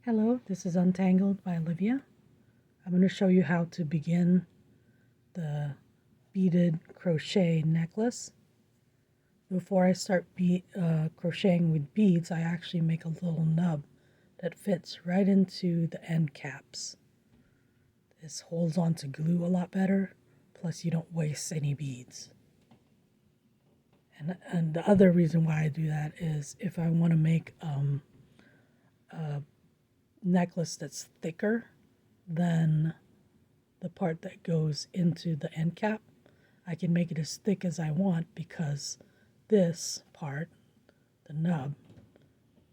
Hello, this is Untangled by Olivia. I'm going to show you how to begin the beaded crochet necklace. Before I start crocheting with beads, I actually make a little nub that fits right into the end caps. This holds on to glue a lot better, plus you don't waste any beads. And the other reason why I do that is if I want to make a necklace that's thicker than the part that goes into the end cap, I can make it as thick as I want because this part, the nub,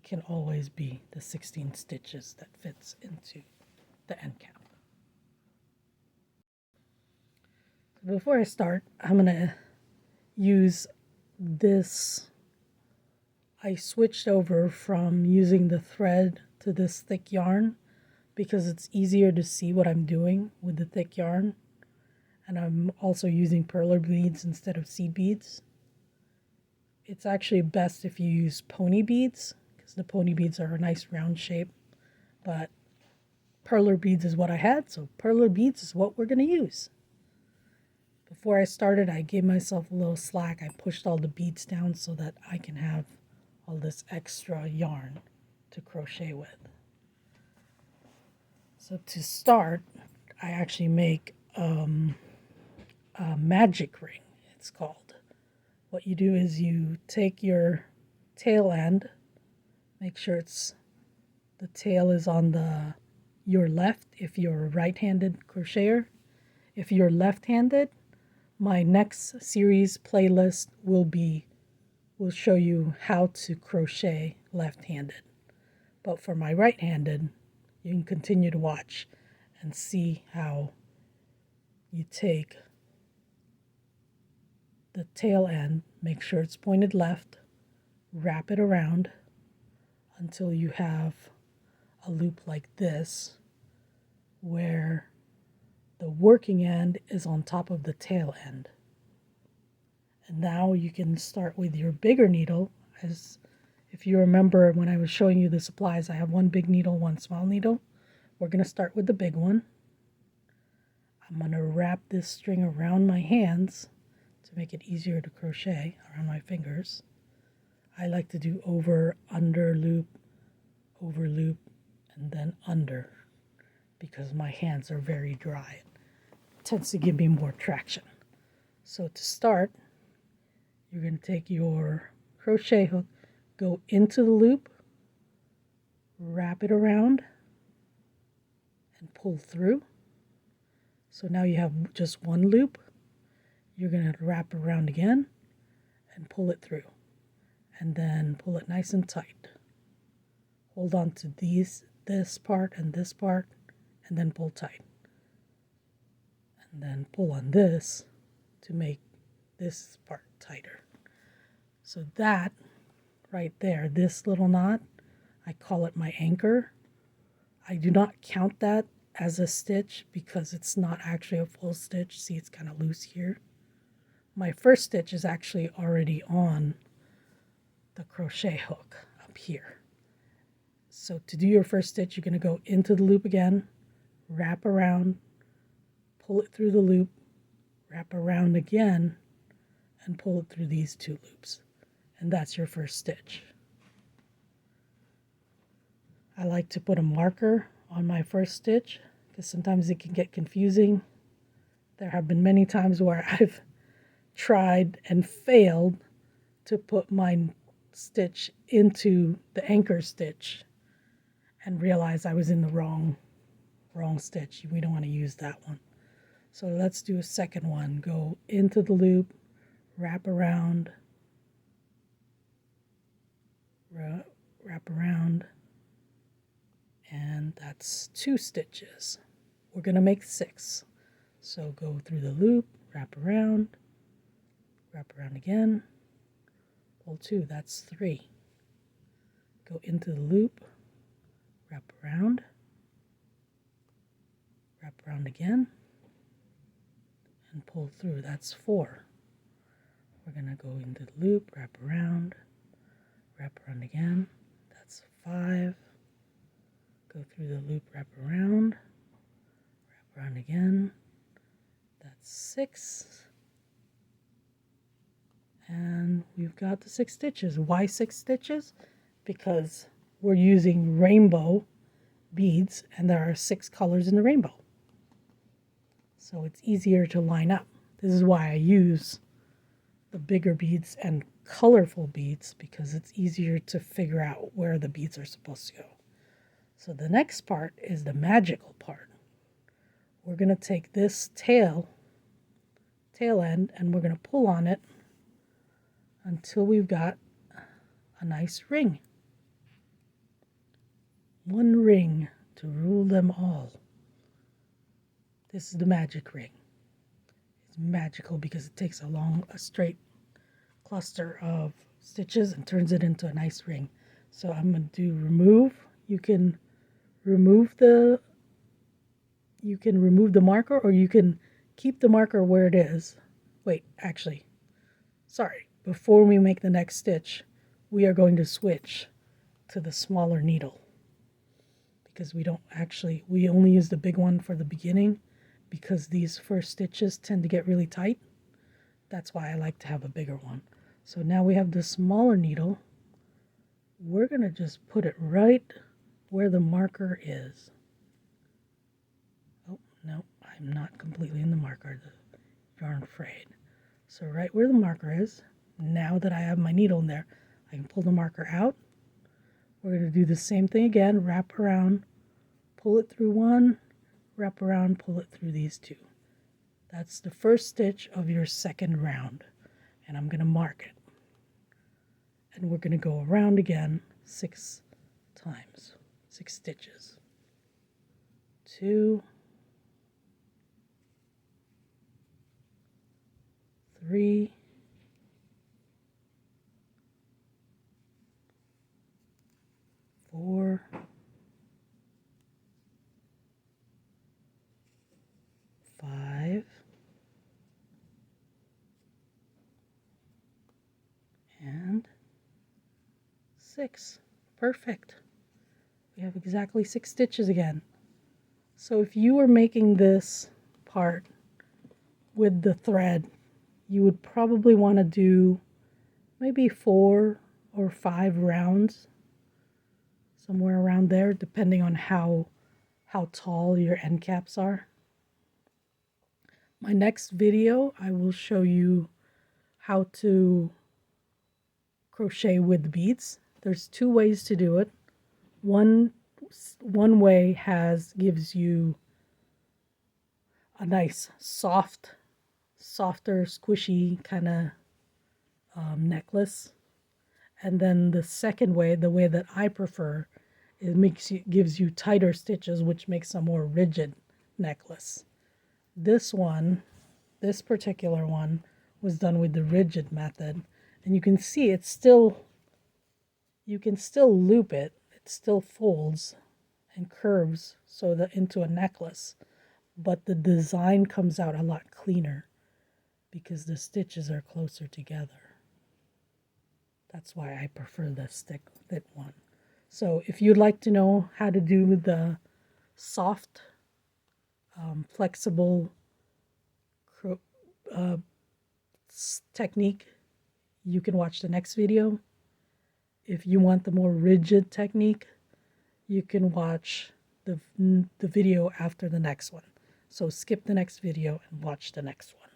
can always be the 16 stitches that fits into the end cap. Before I start, I'm going to use this. I switched over from using the thread to this thick yarn because it's easier to see what I'm doing with the thick yarn. And I'm also using perler beads instead of seed beads. It's actually best if you use pony beads because the pony beads are a nice round shape. But perler beads is what I had, so perler beads is what we're going to use. Before I started, I gave myself a little slack. I pushed all the beads down so that I can have all this extra yarn to crochet with. So to start, I actually make a magic ring, it's called. What you do is you take your tail end, make sure the tail is on your left if you're a right-handed crocheter. If you're left-handed, my next series playlist will show you how to crochet left-handed. But for my right-handed, you can continue to watch and see how you take the tail end, make sure it's pointed left, wrap it around until you have a loop like this where the working end is on top of the tail end. And now you can start with your bigger needle. As if you remember when I was showing you the supplies, I have one big needle, one small needle. We're going to start with the big one. I'm going to wrap this string around my hands to make it easier to crochet around my fingers. I like to do over, loop, and then under because my hands are very dry. It tends to give me more traction. So to start, you're going to take your crochet hook, go into the loop, wrap it around, and pull through. So now you have just one loop. You're going to wrap around again and pull it through. And then pull it nice and tight. Hold on to this part, and then pull tight. And then pull on this to make this part tighter. So that right there, this little knot, I call it my anchor. I do not count that as a stitch because it's not actually a full stitch. See, it's kind of loose here. My first stitch is actually already on the crochet hook up here. So to do your first stitch, you're going to go into the loop again, wrap around, pull it through the loop, wrap around again, and pull it through these two loops. And that's your first stitch. I like to put a marker on my first stitch because sometimes it can get confusing. There have been many times where I've tried and failed to put my stitch into the anchor stitch and realized I was in the wrong stitch. We don't want to use that one. So let's do a second one. Go into the loop, wrap around, and that's 2 stitches. We're going to make 6. So go through the loop, wrap around again, pull 2, that's 3. Go into the loop, wrap around again, and pull through, that's 4. We're going to go into the loop, wrap around again, that's 5. Go through the loop, wrap around again. That's 6. And we've got the 6 stitches. Why 6 stitches? Because we're using rainbow beads and there are 6 colors in the rainbow. So it's easier to line up. This is why I use the bigger beads and colorful beads, because it's easier to figure out where the beads are supposed to go. So the next part is the magical part. We're going to take this tail end and we're going to pull on it until we've got a nice ring. One ring to rule them all. This is the magic ring. It's magical because it takes a straight cluster of stitches and turns it into a nice ring. So I'm going to do remove. You can remove the marker, or you can keep the marker where it is. Wait, actually, sorry. Before we make the next stitch, we are going to switch to the smaller needle, because we only use the big one for the beginning, because these first stitches tend to get really tight. That's why I like to have a bigger one. So now we have the smaller needle. We're going to just put it right where the marker is. Oh, no, I'm not completely in the marker. The yarn frayed. So right where the marker is, now that I have my needle in there, I can pull the marker out. We're going to do the same thing again, wrap around, pull it through one, wrap around, pull it through these 2. That's the first stitch of your second round, and I'm going to mark it. And we're going to go around again 6 times, 6 stitches. 2, 3, 4, 5, and 6. Perfect. We have exactly 6 stitches again. So if you were making this part with the thread, you would probably want to do maybe 4 or 5 rounds, somewhere around there, depending on how tall your end caps are. My next video, I will show you how to crochet with beads. There's 2 ways to do it. One way gives you a nice softer, squishy kind of necklace. And then the second way, the way that I prefer, gives you tighter stitches, which makes a more rigid necklace. This particular one was done with the rigid method, and you can see you can still loop it. It still folds and curves into a necklace, but the design comes out a lot cleaner because the stitches are closer together. That's why I prefer the stick fit one. So if you'd like to know how to do the soft, flexible technique, you can watch the next video. If you want the more rigid technique, you can watch the video after the next one. So skip the next video and watch the next one.